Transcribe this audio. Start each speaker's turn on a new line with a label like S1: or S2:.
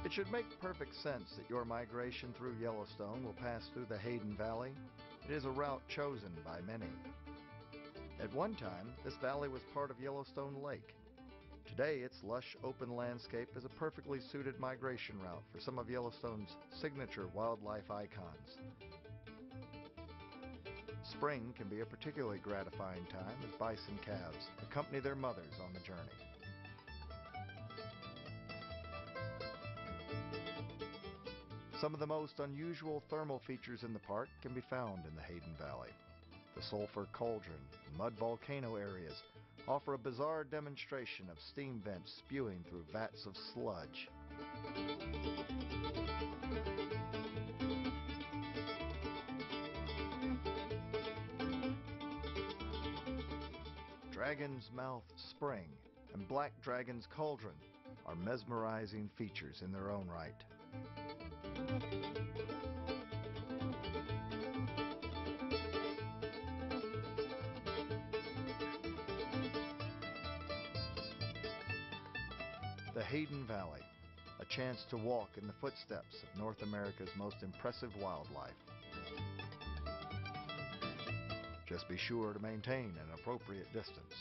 S1: It should make perfect sense that your migration through Yellowstone will pass through the Hayden Valley. It is a route chosen by many. At one time, this valley was part of Yellowstone Lake. Today, its lush open landscape is a perfectly suited migration route for some of Yellowstone's signature wildlife icons. Spring can be a particularly gratifying time as bison calves accompany their mothers on the journey. Some of the most unusual thermal features in the park can be found in the Hayden Valley. The sulfur cauldron and mud volcano areas offer a bizarre demonstration of steam vents spewing through vats of sludge. Dragon's Mouth Spring and Black Dragon's Cauldron are mesmerizing features in their own right. The Hayden Valley, a chance to walk in the footsteps of North America's most impressive wildlife. Just be sure to maintain an appropriate distance.